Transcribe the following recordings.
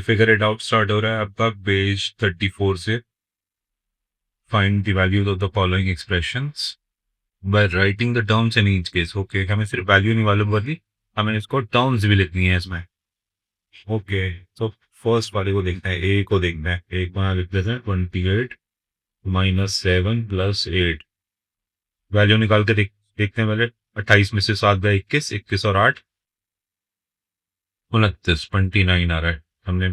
Figure it out start हो रहा है आपका पेज 34 से। Find the values of the following expressions bye writing the terms in each case. Okay, हमें सिर्फ वैल्यू नहीं मालूम पड़ती, हमें इसको टर्म्स भी लिखनी है इसमें। ओके, तो फर्स्ट वाले को देखना है, ए को देखना है। एक को लिख देते हैं 28 माइनस 7 प्लस 8। वैल्यू निकाल के देखते हैं पहले। 28 में से 7 गए 21, 21 और 8 29, 29 आ रहा है। हमने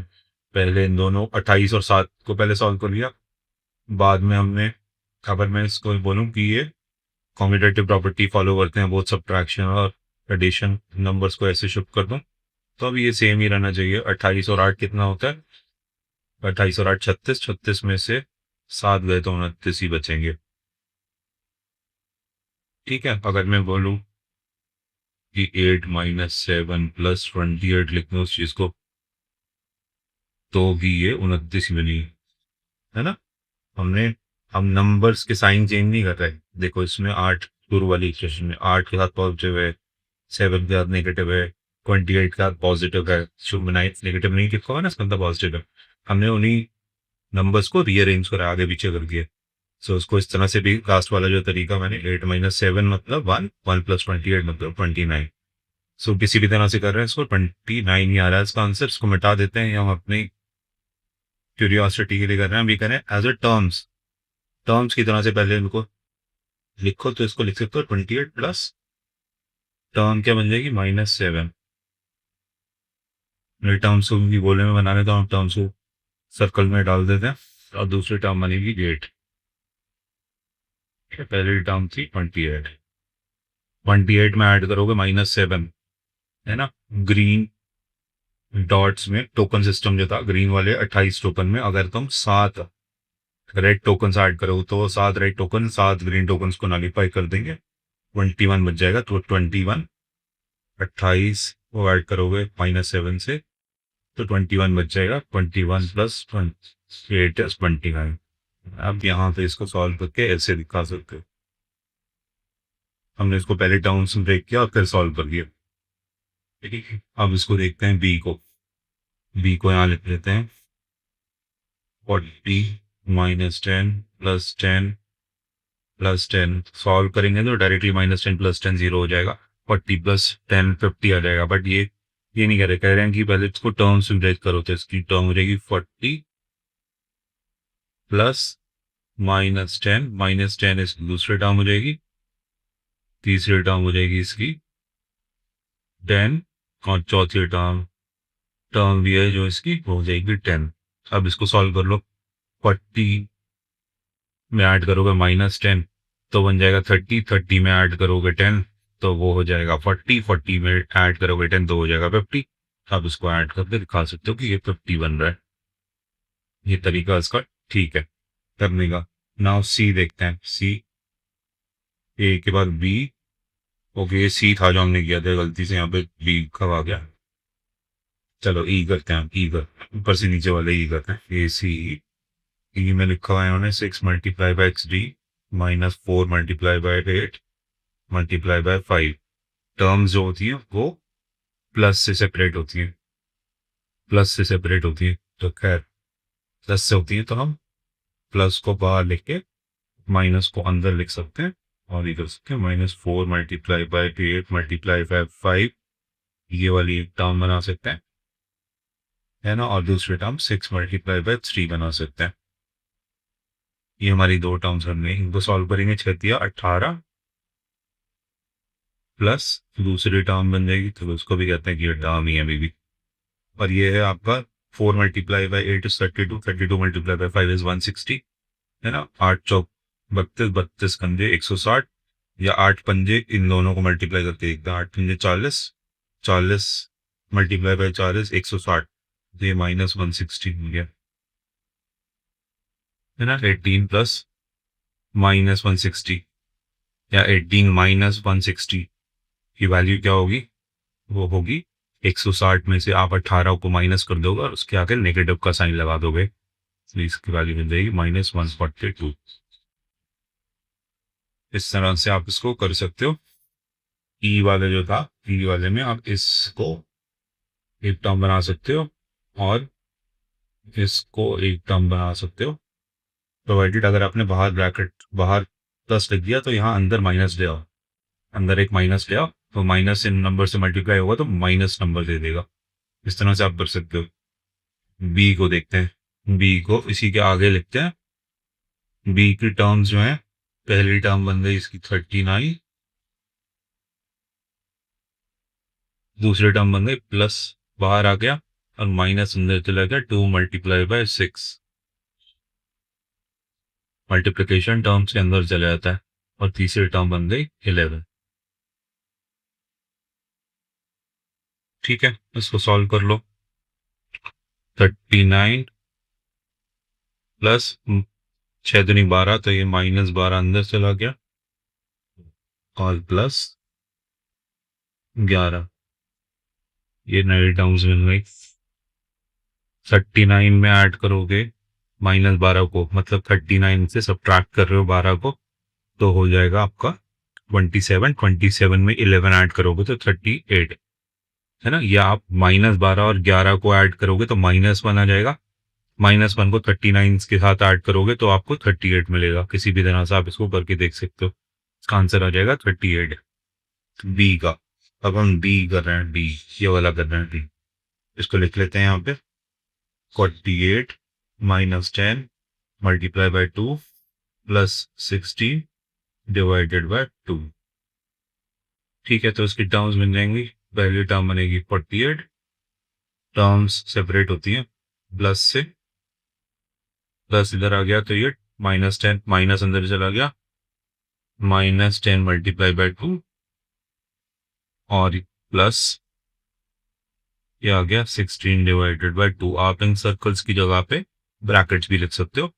पहले इन दोनों 28 और 7 को पहले सॉल्व कर लिया। बाद में हमने, अगर मैं इसको बोलूं कि ये कॉम्यूटेटिव प्रॉपर्टी फॉलो करते हैं, बोथ सब्ट्रैक्शन और एडिशन, नंबर्स को ऐसे शिफ्ट कर दूं, तो अब ये सेम ही रहना चाहिए। 28 और 8 कितना होता है? 28 और 8 36, 36 में से 7 गए तो 29 ही बचेंगे। ठीक है, अगर मैं बोलूं कि 8 माइनस 7 प्लस 28 लिख दूं उस चीज को, तो भी ये 29 ही बनी, है ना। हम नंबर्स के साइन चेंज नहीं कर रहे। देखो इसमें 8 शुरू वाली इक्वेशन में 8 के साथ पॉजिटिव है, 7 के साथ नेगेटिव है, 28 के साथ पॉजिटिव है। शुभ में नेगेटिव नहीं लिखा हुआ ना, इसका मतलब पॉजिटिव है। हमने उन्हीं नंबर्स को रीअरेंज करा, आगे पीछे कर दिए। सो उसको इस तरह से भी, लास्ट वाला जो तरीका मैंने, 8 माइनस 7 मतलब 1, 1 प्लस 28 मतलब 29। सो किसी भी तरह से कर रहे हैं इसको, 29 ही आ रहा है इसका आंसर। इसको मिटा देते हैं, या हम अपनी क्यूरियोसिटी के लिए कर रहे हैं। अभी करें एज ए टर्म्स, टर्म्स की तरह से पहले इनको लिखो। तो इसको लिख सकते हो 28 प्लस टर्म क्या बन जाएगी, -7। मेरे टर्म्स को भी गोले में बनाने, तो हम टर्म्स को सर्कल में डाल देते हैं, और दूसरी टर्म बनेगी 8। पहली टर्म थी 28, 28 में ऐड करोगे -7, है ना। ग्रीन डॉट्स में टोकन सिस्टम जो था, ग्रीन वाले 28 टोकन में अगर तुम 7 रेड टोकन ऐड करो, तो 7 रेड टोकन 7 ग्रीन टोकन को नलीफाई कर देंगे, 21 बच जाएगा। तो 21, 28 को ऐड करोगे -7 से, तो 21 बच जाएगा। 21 प्लस 8 इज 29। अब यहाँ पे इसको सॉल्व करके ऐसे दिखा सकते हो। हमने इसको पहले टर्म्स में ब्रेक किया और फिर सॉल्व कर दिया। ठीक है, अब इसको देखते हैं बी को। बी को यहाँ लिख लेते हैं 40 माइनस 10 प्लस 10 प्लस 10। सॉल्व करेंगे तो डायरेक्टली -10 प्लस 10 0 हो जाएगा। 40 प्लस 10 50 आ जाएगा। बट ये नहीं कह रहे हैं कि पहले इसको टर्म्स में ब्रेक करो। तो इसकी टर्म हो जाएगी 40 प्लस -10, -10 इसकी दूसरी टर्म हो जाएगी, तीसरी टर्म हो जाएगी इसकी 10, और चौथी टर्म भी है जो इसकी हो जाएगी 10। अब इसको सॉल्व कर लो। 40 में ऐड करोगे -10 तो बन जाएगा 30, 30 में ऐड करोगे 10 तो वो हो जाएगा 40, 40 में ऐड करोगे 10 तो हो जाएगा 50। अब इसको ऐड करके दिखा सकते हो कि ये 50 बन रहा है। ये तरीका इसका ठीक है करने का। नाउ सी देखते हैं। सी, ए के बाद बी। ओके, ये सी था जो हमने किया था, गलती से यहाँ पे बी कब आ गया। चलो ई करते हैं, ई कर, ऊपर से नीचे वाले ई करते हैं। ए सी, ई में लिखा हुआ है उन्होंने 6 multiply by x D -4 multiply by 8 multiply by 5। Terms जो होती हैं वो प्लस से सेपरेट होती हैं, प्लस से सेपरेट होती हैं। तो खैर प्लस से होती है तो हम प्लस को बाहर लिख के माइनस को अंदर लिख सकते हैं, और ये कर सकते हैं -4 मल्टीप्लाई बाय 8 मल्टीप्लाई बाय 5। ये वाली एक टर्म बना सकते हैं, है ना। और दूसरी टर्म 6 मल्टीप्लाई बाय 3 बना सकते हैं। ये हमारी दो टर्म्स बन गई। इनको सॉल्व करेंगे 6 या 18 प्लस दूसरी टर्म बन जाएगी, तो उसको भी कहते हैं कि ये टर्म ही है अभी भी। और ये है आपका 4 multiply by 8 is 32, 32 multiply by 5 is 160, है ना। 8 चौक 32, 32 कंजे 160, या 8 पंजे इन दोनों को मल्टीप्लाई करके देखते हैं। 8 पंजे 40, 40 मल्टीप्लाई बाई 40 160, तो ये -160 हो गया, है ना। 18 प्लस -160, या 18 -160 की वैल्यू क्या होगी, वो होगी 160 में से आप 18 को माइनस कर दोगे और उसके आगे नेगेटिव का साइन लगा दोगे, तो इसकी वैल्यू मिल जाएगी -142। इस तरह से आप इसको कर सकते हो। ई वाले जो था, ई वाले में आप इसको एक टर्म बना सकते हो, और इसको एक टर्म बना सकते हो, प्रोवाइडेड अगर आपने बाहर ब्रैकेट बाहर प्लस लिख दिया तो यहाँ अंदर माइनस ले आओ, अंदर एक माइनस ले आओ, तो माइनस इन नंबर से मल्टीप्लाई होगा तो माइनस नंबर दे देगा। इस तरह से आप कर सकते हो। बी को देखते हैं, बी को इसी के आगे लिखते हैं। बी की टर्म्स जो है, पहली टर्म बन गई इसकी 39, दूसरी टर्म बन गई प्लस बाहर आ गया और माइनस अंदर चला गया, 2 मल्टीप्लाई बाय 6, मल्टीप्लिकेशन टर्म्स के अंदर चला जाता है, और तीसरी टर्म बन गई 11। ठीक है, इसको सॉल्व कर लो। 39 प्लस 6 दूनी 12, तो ये -12 अंदर चला गया, और प्लस 11, ये नई टर्म्स बन गई। 39 में ऐड करोगे -12 को, मतलब 39 से सब्ट्रैक्ट कर रहे हो 12 को, तो हो जाएगा आपका 27। 27 में 11 ऐड करोगे तो 38, है ना। या आप -12 और 11 को ऐड करोगे तो -1 आ जाएगा, -1 को 39 के साथ ऐड करोगे तो आपको 38 मिलेगा। किसी भी तरह से आप इसको करके देख सकते हो, इसका आंसर आ जाएगा 38 बी का। अब हम बी कर रहे हैं, बी ये वाला कर रहे हैं, बी इसको लिख लेते हैं यहाँ पे 48 - 10 multiply by 2 plus 16 divided by 2। ठीक है, तो इसकी टर्म्स बन जाएंगी, पहली टर्म बनेगी 48, टर्म्स सेपरेट होती हैं प्लस से, प्लस इधर आ गया तो ये -10, माइनस अंदर चला गया, -10 मल्टीप्लाई बाय 2, और प्लस ये आ गया 16 डिवाइडेड बाय 2। आप इन सर्कल्स की जगह पे ब्रैकेट्स भी लिख सकते हो।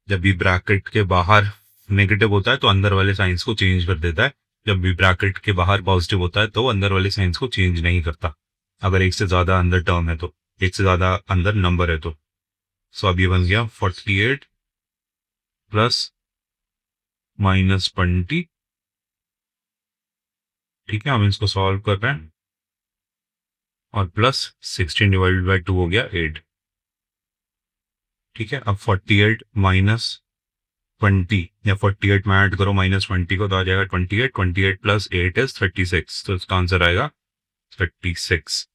जब भी ब्रैकेट के बाहर नेगेटिव होता है तो अंदर वाले साइंस को चेंज कर देता है, जब भी ब्रैकेट के बाहर पॉजिटिव होता है तो अंदर वाले साइंस को चेंज नहीं करता, अगर एक से ज्यादा अंदर टर्म है तो, एक से ज्यादा अंदर नंबर है तो। सो अब ये बन गया 48 प्लस -20। ठीक है, हम इसको सॉल्व कर रहे हैं, और प्लस 16 डिवाइडेड बाय 2 हो गया 8। ठीक है, अब 48 -20 या 48 में ऐड करो -20 को तो आ जाएगा 28, 28 प्लस 8 इज 36, तो इसका आंसर आएगा 36।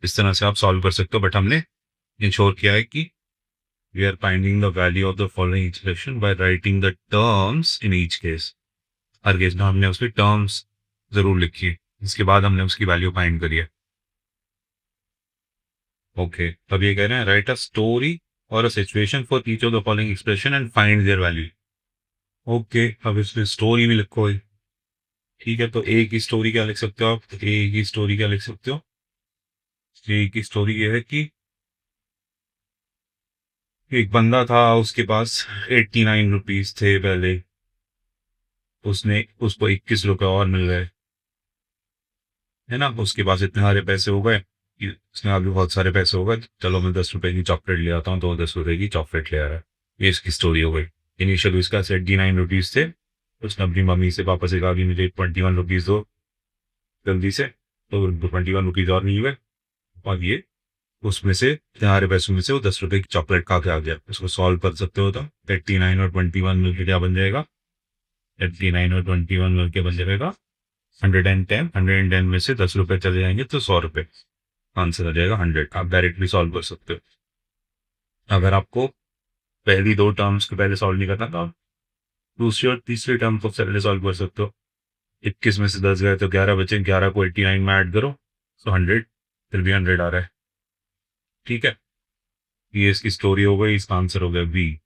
इस तरह से आप सॉल्व कर सकते हो, बट हमने इंश्योर किया है कि we are finding the value of the following expression by writing the terms in each case. हर केस में हमने उसकी टर्म्स जरूर लिखी है, इसके बाद हमने उसकी वैल्यू फाइंड करी है। ओके, अब ये कह रहे हैं राइट अ स्टोरी और a situation for each of the following expression and find their value. Okay, अब इसमें स्टोरी भी लिखो है। ठीक है, तो ए की स्टोरी क्या लिख सकते हो आप, ए की स्टोरी क्या लिख सकते हो, ए की स्टोरी ये है कि एक बंदा था, उसके पास 89 रुपीज थे पहले, उसने उसको 21 रुपए और मिल गए, है ना। उसके पास इतने सारे पैसे हो गए कि उसने अभी बहुत सारे पैसे हो गए, चलो मैं 10 रुपए की चॉकलेट ले आता हूँ, तो 10 रुपए की चॉकलेट ले आ रहा है। ये इसकी स्टोरी हो गई। इनिशियल उसका 89 रुपीज थे, उसने अपनी मम्मी से पापा से कहा कि मुझे 21 रुपीज दो जल्दी से, तो 21 रुपीज और नहीं हुए, और ये उसमें से तुम्हारे पैसों में से वो 10 रुपए की चॉकलेट खा के आ गया। इसको सॉल्व कर सकते हो तो 89 और 21 मिलकर क्या बन जाएगा, 89 और 21 मिलकर बन जाएगा 110। 110 में से 10 रुपए चले जाएंगे तो 100 रुपए, आंसर आ जाएगा 100। आप डायरेक्टली सॉल्व कर सकते हो। अगर आपको पहली दो टर्म्स को पहले सॉल्व नहीं करना तो आप दूसरी और तीसरी टर्म को पहले सॉल्व कर सकते हो। 21 में से 10 गए तो 11 बचे, 11 को 89 में ऐड करो तो 100, फिर भी 100 आ रहा है। ठीक है, ये इसकी स्टोरी हो गई, इसका आंसर हो गया बी।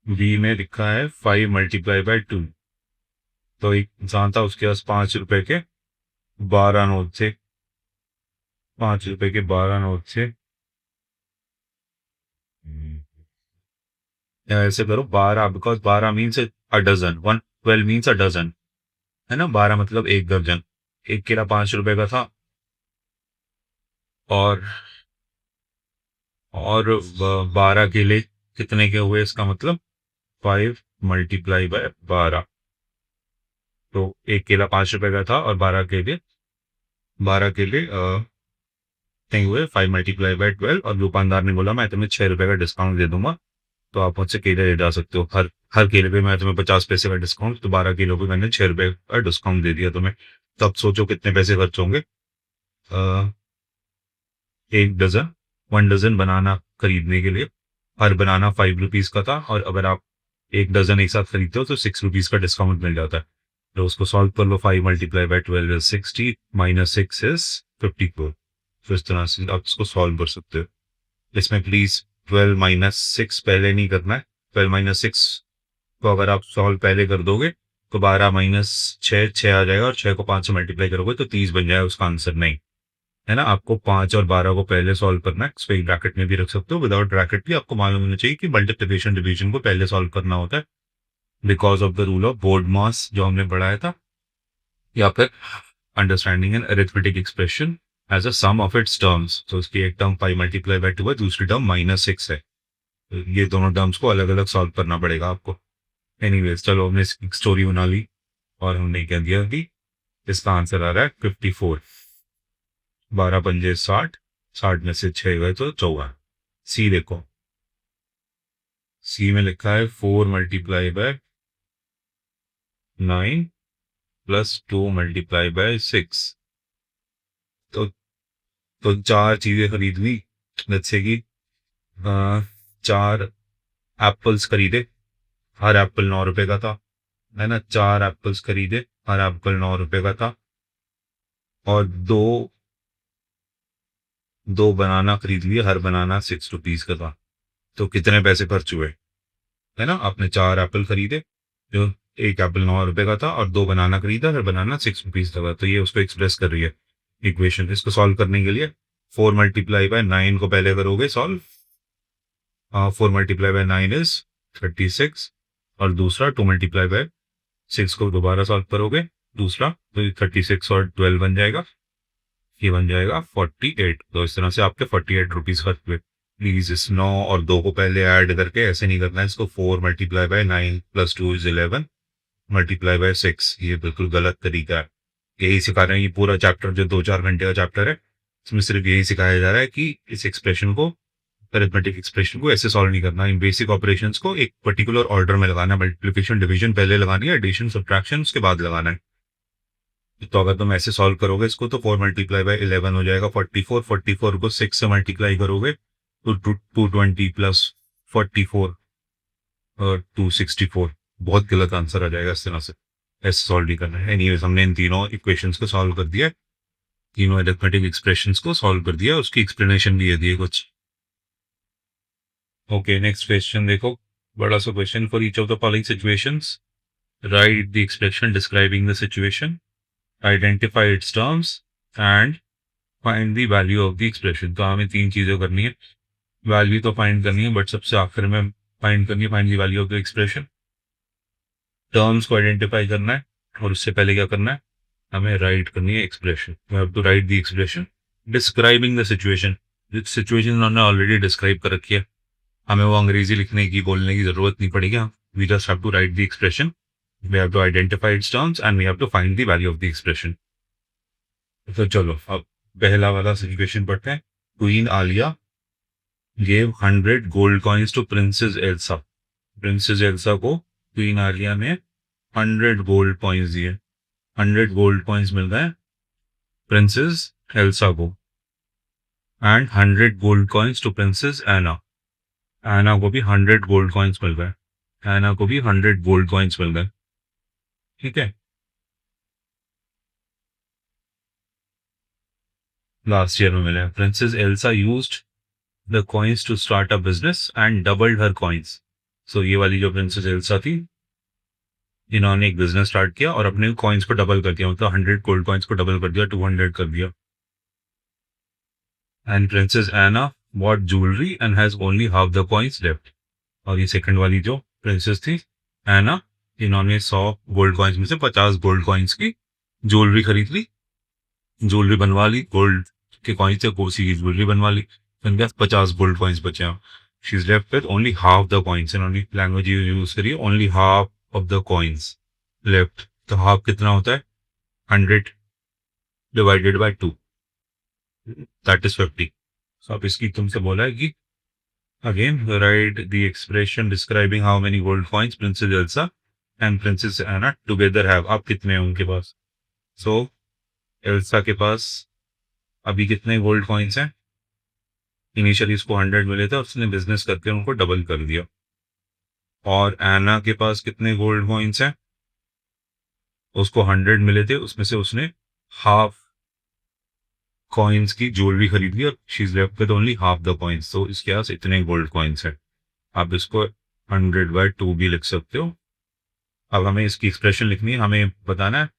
बी में लिखा है 5 मल्टीप्लाई बाय 2। तो एक इंसान था, उसके पास 5 रुपए के 12 नोट थे, 5 रुपए के 12 नोट थे। या ऐसे करो 12, because 12 means a dozen, 12 means a dozen, है ना। 12 मतलब एक दर्जन। एक केला 5 रुपए का था, और 12 केले कितने के हुए, इसका मतलब 5 मल्टीप्लाई बाय 12। तो एक केला 5 रुपए का था और 12 केले 12 केले कितने हुए 5 मल्टीप्लाई बाय 12 और दुकानदार ने बोला मैं तुम्हें 6 रुपए का डिस्काउंट दे दूंगा तो आप मुझसे केले ले जा सकते हो हर केले पे मैं तुम्हें 50 पैसे का डिस्काउंट तो 12 किलो पे मैंने 6 रुपए का डिस्काउंट दे दिया तुम्हें। तो अब सोचो कितने पैसे खर्च होंगे। एक डजन 1 डजन बनाना खरीदने के लिए हर बनाना 5 रुपीज का था और अगर आप एक डजन एक साथ खरीदते हो तो 6 रुपीज का डिस्काउंट मिल जाता है। तो उसको सॉल्व कर लो 5 multiply by 12 is 60 minus 6 is 54। तो इस तरह से आप इसको सॉल्व कर सकते हो। इसमें प्लीज 12 माइनस 6 पहले नहीं करना है। 12 माइनस 6 को अगर आप सॉल्व पहले कर दोगे तो 12 माइनस 6 आ जाएगा और 6 को 5 से मल्टीप्लाई करोगे तो 30 बन जाएगा उसका आंसर। नहीं है ना, आपको 5 और 12 को पहले सॉल्व करना है। इसको एक ब्रैकेट में भी रख सकते हो, विदाउट ब्रैकेट भी आपको मालूम होना चाहिए कि मल्टीप्लिकेशन डिवीजन को पहले सॉल्व करना होता है because of the rule of BODMAS जो हमने पढ़ाया था, या फिर understanding an arithmetic expression as a sum of its terms. तो उसकी एक टर्म 5 मल्टीप्लाई बाय 2 है, दूसरी टर्म -6 है। तो ये दोनों टर्म्स को अलग अलग सॉल्व करना पड़ेगा आपको। एनीवेज चलो हमने स्टोरी बना ली और हमने कह दिया कि इसका आंसर आ रहा है 54। 12 पंजे 60, 60 में से 6 गए तो 54। सी देखो, सी में लिखा है 4 multiply by 9 plus 2 multiply by 6। तो 4 चीजें खरीद ली। जैसे कि 4 एप्पल्स खरीदे, हर एप्पल 9 रुपए का था, है ना। 4 एप्पल्स खरीदे, हर एप्पल 9 रुपए का था और दो बनाना खरीद लिए, हर बनाना 6 रुपीज का था। तो कितने पैसे खर्च हुए, है ना। आपने 4 एप्पल खरीदे, जो एक एप्पल 9 रुपए का था और 2 बनाना खरीदा, हर बनाना 6 रुपीज का था। तो ये उसको एक्सप्रेस कर रही है इक्वेशन। इसको सॉल्व करने के लिए 4 मल्टीप्लाई बाय 9 को पहले करोगे सॉल्व। 4 मल्टीप्लाई बाय 9 इज 36 और दूसरा 2 मल्टीप्लाई बाय 6 को दोबारा सॉल्व करोगे दूसरा, तो 36 और 12 बन जाएगा, ये बन जाएगा 48। तो इस तरह से आपके 48 रुपीज खर्च हुए। प्लीज इस 9 और 2 को पहले ऐड करके ऐसे नहीं करना है इसको। 4 multiply by 9 plus 2 is 11 multiply by 6, ये बिल्कुल गलत तरीका है। यही सिखा रहे हैं, ये पूरा चैप्टर जो 2-4 घंटे का चैप्टर है इसमें सिर्फ यही सिखाया जा रहा है कि इस एक्सप्रेशन को, अरिथमेटिक एक्सप्रेशन को ऐसे सॉल्व नहीं करना। इन बेसिक ऑपरेशंस को एक पर्टिकुलर ऑर्डर में लगाना है। मल्टीप्लिकेशन डिवीजन पहले लगानी है, एडिशन सब्ट्रैक्शन उसके बाद लगाना है। तो अगर तुम ऐसे सॉल्व करोगे इसको तो 4 मल्टीप्लाई बाय 11 हो जाएगा 44। 44 को 6 से मल्टीप्लाई करोगे तो 220 प्लस 44 और 264। बहुत गलत आंसर आ जाएगा इस तरह से, ऐसे सॉल्व नहीं करना है। एनीवेज हमने इन तीनों इक्वेशंस को सॉल्व कर दिया, तीनों अरिथमेटिक एक्सप्रेशंस को सॉल्व कर दिया, उसकी एक्सप्लेनेशन भी दी है कुछ। ओके नेक्स्ट क्वेश्चन देखो, बड़ा सा question. For each of the following situations right the expression describing the situation, identify its terms and find the value of the expression. तो हमें 3 चीजें करनी है। वैल्यू तो फाइंड करनी है बट सबसे आखिर में फाइंड करनी है find the value of the expression. Terms को आइडेंटिफाई करना है और उससे पहले क्या करना है, हमें राइट करनी है expression. We have to write the expression describing the situation. Situation उन्होंने ऑलरेडी डिस्क्राइब कर रखी है, हमें वो अंग्रेजी लिखने की बोलने की जरूरत नहीं पड़ेगी। We just have to write the expression, we have to identify its terms and we have to find the value of the expression. तो चलो अब पहला वाला सिचुएशन पढ़ते हैं। Queen Aliya gave 100 gold coins to Princess Elsa. Princess Elsa को Queen Aliya ने 100 gold coins दिए। 100 गोल्ड कॉइन्स मिल गए प्रिंसेस एल्सा को and 100 gold coins to princess Anna. Anna को भी 100 गोल्ड कॉइन्स मिल गए। एना को भी 100 गोल्ड कॉइन्स मिल गए, ठीक है। लास्ट ईयर में मिले। Princess Elsa used the coins to start a business and doubled her coins. So ये वाली जो प्रिंसेस एल्सा थी, इन्होंने एक बिजनेस स्टार्ट किया और अपने कॉइन्स को डबल कर दिया, मतलब 100 गोल्ड कॉइन्स को डबल कर दिया, 200 कर दिया। And princess Anna bought jewellery and has only half the coins left. और ये सेकंड वाली जो प्रिंसेस थी एना, इन्होंने 100 गोल्ड कॉइन्स में से 50 गोल्ड कॉइन्स की ज्वेलरी खरीद ली, ज्वेलरी बनवा ली, गोल्ड के कॉइन्स से कोसी की ज्वेलरी बनवा ली। इनके पास 50 गोल्ड कॉइन्स बचे हैं। She is left with only half the coins. इन्होंने लैंग्वेज यूज करी only half of the coins left. तो हाफ कितना होता है, 100 divided by 2। That is 50। So अब इसकी तुमसे बोला है कि again write the expression describing how many gold coins princess Elsa and princess Anna together have. अब कितने हैं उनके पास? सो एल्सा के पास अभी कितने गोल्ड कॉइन्स हैं? इनिशियली इसको 100 मिले थे, उसने बिजनेस करके उनको डबल कर दिया। और एना के पास कितने गोल्ड कॉइन्स हैं? उसको 100 मिले थे, उसमें से उसने हाफ कॉइन्स की ज्वेलरी खरीदी और she is left with only half the coins. तो इसके पास इतने गोल्ड कॉइन्स हैं। आप इसको 100/2 भी लिख सकते हो। अब हमें इसकी एक्सप्रेशन लिखनी है, हमें बताना है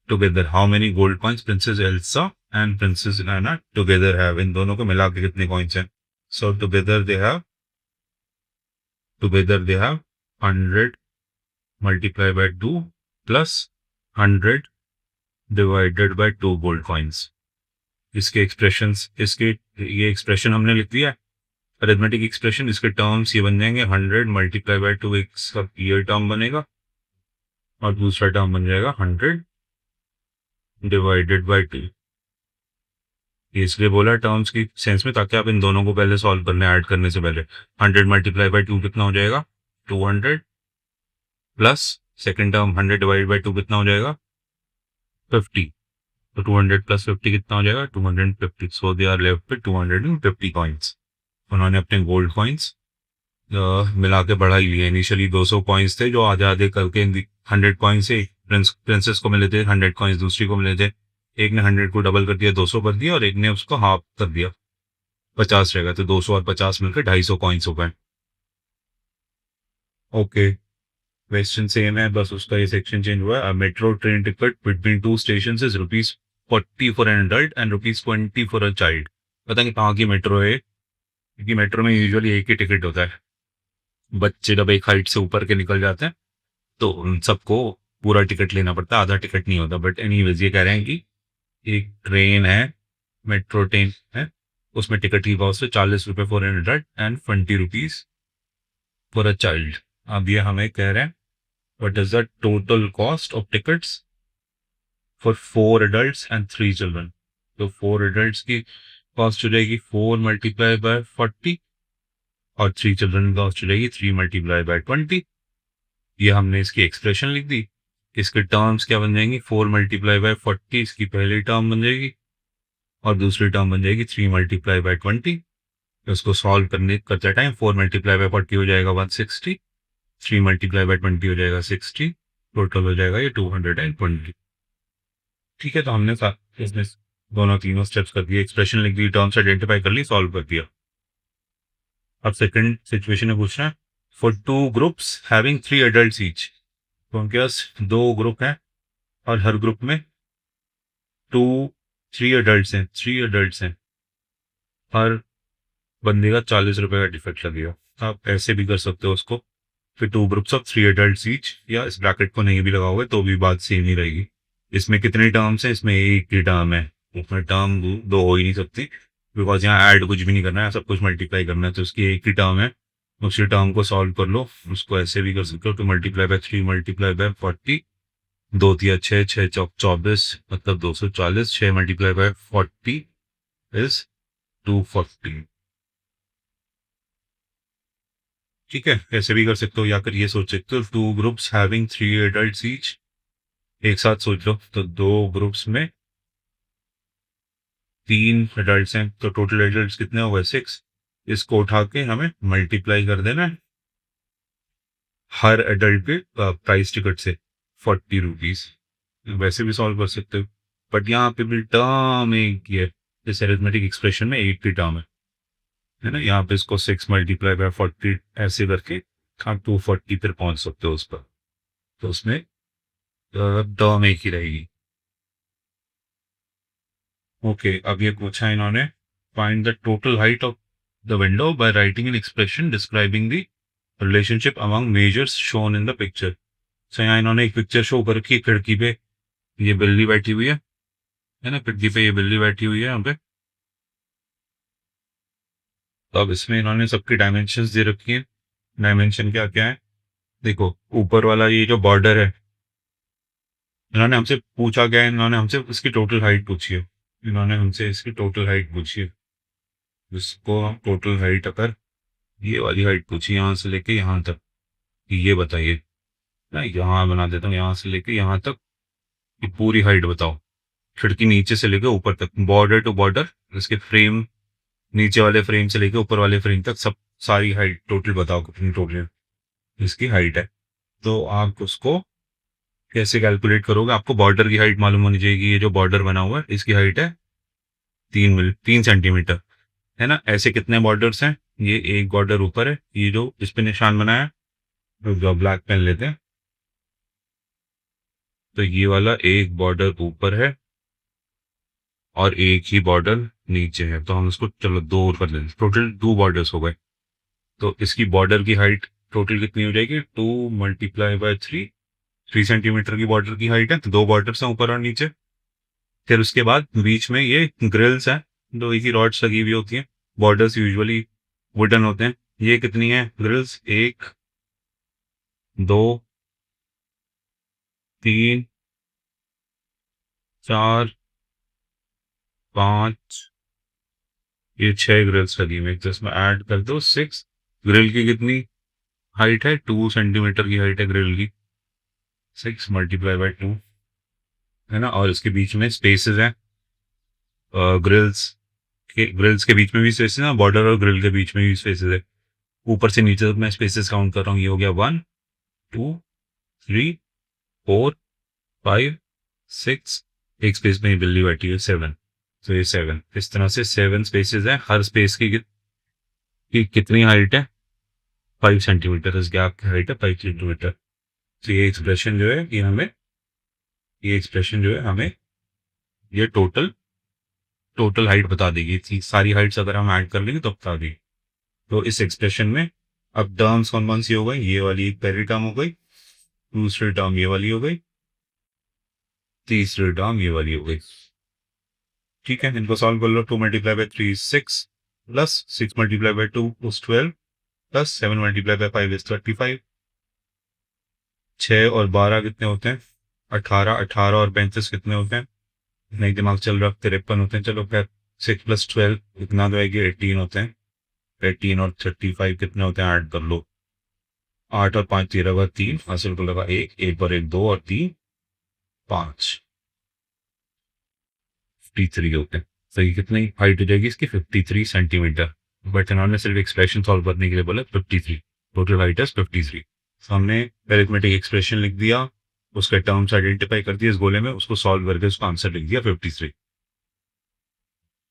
together how many gold coins princess Elsa and princess Anna together have. इन दोनों को मिला के कितने कॉइन्स हैं? So together they have 100 multiply by 2 plus 100 divided by 2 gold coins. इसके एक्सप्रेशंस, इसके ये एक्सप्रेशन हमने लिख दिया है, अरिथमेटिक एक्सप्रेशन। इसके टर्म्स ये बन जाएंगे 100 मल्टीप्लाई बाय 2 इसका पीयर टर्म बनेगा और दूसरा टर्म बन जाएगा 100 डिवाइडेड बाय 2। ये इसलिए बोला टर्म्स की सेंस में ताकि आप इन दोनों को पहले सॉल्व करने, ऐड करने से पहले 100 मल्टीप्लाई बाय 2 कितना हो जाएगा? 200 plus second term 100 divided by 2 कितना हो जाएगा? 50। तो 200 प्लस 50 कितना हो जाएगा? 250। So they are left with 250 coins. उन्होंने अपने गोल्ड कॉइन्स मिला के बढ़ा ही लिए। इनिशियली 200 कॉइन्स थे जो आधे आधे करके 100 कॉइन्स से प्रिंसेस को मिले थे, 100 कॉइन्स दूसरी को मिले थे। एक ने 100 को डबल कर दिया, 200 कर दिया, और एक ने उसको हाफ कर दिया, 50 रहेगा। तो 200 और 50 मिलकर 250 कॉइन्स हो गए। ओके, क्वेश्चन सेम है, बस उसका ये सेक्शन चेंज हुआ है। Metro train ticket between 2 station is ₹40 for an adult and ₹20 for a child. पता नहीं कहाँ की मेट्रो है, क्योंकि मेट्रो में यूजुअली एक ही टिकट होता है। बच्चे जब एक हाइट से ऊपर के निकल जाते हैं तो उन सबको पूरा टिकट लेना पड़ता है, आधा टिकट नहीं होता। बट एनीवेज ये कह रहे हैं कि एक ट्रेन है, मेट्रो ट्रेन है, उसमें टिकट की कॉस्ट है ₹40 for an adult and ₹20 for a child. अब ये हमें कह रहे हैं what is the total cost of tickets for 4 adults and 3 children. तो 4 एडल्ट्स की कॉस्ट हो जाएगी 4 मल्टीप्लाई बाय 40 और 3 चिल्ड्रन की कॉस्ट हो जाएगी 3 मल्टीप्लाई बाय 20। ये हमने इसकी एक्सप्रेशन लिख दी। इसके टर्म्स क्या बन जाएंगी? 4 मल्टीप्लाई बाय 40 इसकी पहली टर्म बन जाएगी और दूसरी टर्म बन जाएगी 3 मल्टीप्लाई बाय 20। उसको सॉल्व करते टाइम 4 मल्टीप्लाई बाय 40 हो जाएगा 160, 3 मल्टीप्लाई बाय 20 हो जाएगा 60, टोटल हो जाएगा ये 220। ठीक है, तो हमने इसमें दोनों तीनों स्टेप्स कर दिए, एक्सप्रेशन लिख दी, टर्म्स आइडेंटिफाई कर ली, सॉल्व कर दिया। अब सेकंड सिचुएशन में पूछना है for 2 groups having 3 adults each. तो उनके पास 2 ग्रुप हैं और हर ग्रुप में 3 एडल्ट्स हैं, 3 एडल्ट्स हैं। हर बंदे का ₹40 का डिफेक्ट लगेगा। आप ऐसे भी कर सकते हो उसको, फिर 2 ग्रुप्स ऑफ 3 एडल्ट्स ईच, या इस ब्रैकेट को नहीं भी लगाओगे तो भी बात सेम ही रहेगी। इसमें कितने टर्म्स हैं? इसमें एक ही टर्म है, उसमें टर्म दो हो ही नहीं सकती, बिकॉज यहाँ ऐड कुछ भी नहीं करना है, सब कुछ मल्टीप्लाई करना है। तो उसकी एक ही टर्म है, उसी टर्म को सॉल्व कर लो। उसको ऐसे भी कर सकते हो, तो मल्टीप्लाई बाय 3 मल्टीप्लाई बाय 40, 2 तिया 6, 6 चौक 24, मतलब 240, 6 मल्टीप्लाई बाय 40 इज 240। ठीक है, ऐसे भी कर सकते हो, या फिर ये सोच सकते हो 2 ग्रुप्स हैविंग 3 एडल्ट्स ईच। एक साथ सोच लो, तो 2 ग्रुप्स में 3 एडल्ट्स हैं, तो टोटल एडल्ट्स कितने हो गए? 6। इसको उठा के हमें मल्टीप्लाई कर देना है हर एडल्ट के प्राइस टिकट से, ₹40। वैसे भी सॉल्व कर सकते हो, बट यहाँ पे भी टर्म एक ही है, जैसे अरिथमेटिक एक्सप्रेशन में एक ही टर्म है ना। यहाँ पे इसको 6 मल्टीप्लाई बाय 40 ऐसे करके आप 240 पर पहुंच सकते हो उस पर। तो उसमें टर्म एक ही रहेगी। ओके, अब ये पूछा इन्होंने find the total height of the window by writing an expression describing the relationship among measures shown in the picture. So यहाँ इन्होंने एक पिक्चर शो कर रखी है, खिड़की पे ये बिल्ली बैठी हुई है ना, खिड़की पे ये बिल्ली बैठी हुई है यहाँ पे। तो अब इसमें इन्होंने सबकी डायमेंशंस दे रखी है। डायमेंशन क्या क्या है देखो, ऊपर वाला ये जो बॉर्डर है, इन्होंने हमसे पूछा क्या है, इन्होंने हमसे इसकी टोटल हाइट पूछी है। इन्होंने हमसे इसकी टोटल हाइट पूछी है। इसको हम टोटल हाइट अगर ये वाली हाइट पूछी यहाँ से लेके यहाँ तक, ये बताइए ना, यहाँ बना देता हूँ, यहाँ से लेके यहाँ तक ये पूरी हाइट बताओ, खिड़की नीचे से लेके ऊपर तक, बॉर्डर टू बॉर्डर, इसके फ्रेम, नीचे वाले फ्रेम से लेके ऊपर वाले फ्रेम तक, सब सारी हाइट टोटल बताओ कितनी टोटल इसकी हाइट है। तो आप उसको कैसे कैलकुलेट करोगे? आपको बॉर्डर की हाइट मालूम होनी चाहिए। ये जो बॉर्डर बना हुआ है इसकी हाइट है 3 सेंटीमीटर, है ना। ऐसे कितने बॉर्डर्स हैं? ये एक बॉर्डर ऊपर है, ये जो इस पे निशान बनाया, तो जो ब्लैक पेन लेते हैं, तो ये वाला एक बॉर्डर ऊपर है और एक ही बॉर्डर नीचे है, तो हम इसको चलो दो कर लेते, टोटल 2 बॉर्डर्स हो गए। तो इसकी बॉर्डर की हाइट टोटल कितनी हो जाएगी? 2 × 3, 3 सेंटीमीटर की बॉर्डर की हाइट है, तो 2 बॉर्डर्स हैं ऊपर और नीचे। फिर उसके बाद बीच में ये ग्रिल्स हैं, लोहे की रॉड्स लगी हुई होती हैं। बॉर्डर्स यूजुअली वुडन होते हैं। ये कितनी है ग्रिल्स? 1, 2, 3, 4, 5, ये 6 ग्रिल्स लगी हुई, तो इसमें ऐड कर दो 6। ग्रिल की कितनी हाइट है? 2 सेंटीमीटर की हाइट है ग्रिल की, 6 × 2, है ना। और इसके बीच में स्पेसेस हैं, ग्रिल्स के बीच में भी स्पेसेस हैं, बॉर्डर और ग्रिल के बीच में भी स्पेसेस है। ऊपर से नीचे तक मैं स्पेसेस काउंट कर रहा हूँ, ये हो गया 1, 2, 3, 4, 5, 6, एक स्पेस में ही बिल्ली बैठी है 7, तो ये 7, इस तरह से 7 स्पेसेस हैं। हर स्पेस की कितनी हाइट है? 5 सेंटीमीटर। इस गैप की हाइट है 5 सेंटीमीटर। तो ये एक्सप्रेशन जो है ये टोटल हाइट बता देगी। थी सारी हाइट्स अगर हम ऐड कर लेंगे तो बता देगी। तो इस एक्सप्रेशन में अब टर्म्स कौन कौन सी हो गई? ये वाली एक पहली टर्म हो गई, दूसरी टर्म ये वाली हो गई, तीसरी टर्म ये वाली हो गई। ठीक है, इनको सॉल्व कर लो। 2 × 3 is 6, plus 6 × 2 is 12, plus 7 × 5 is 35। 6 और 12 कितने होते हैं? 18। 18 और 35 कितने होते हैं? नहीं दिमाग चल रहा, 53 होते हैं। चलो खैर, 6 + 12 कितना तो आएगी? 18 होते हैं। 18 और 35 कितने होते हैं? ऐड कर लो। 8 और 5 13 का 3, हासिल को लगा 1, 1 और 1 2 और 3 5, 53 होते हैं। सही, कितनी हाइट हो जाएगी इसकी? 53 सेंटीमीटर। बट इन्होंने सिर्फ एक्सप्रेशन सॉल्व करने के लिए बोला 53, टोटल हाइट है 53। हमने अरिथमेटिक एक्सप्रेशन लिख दिया, उसका टर्म्स आइडेंटिफाई कर दिया इस गोले में, उसको सॉल्व करके उसका आंसर लिख दिया 53।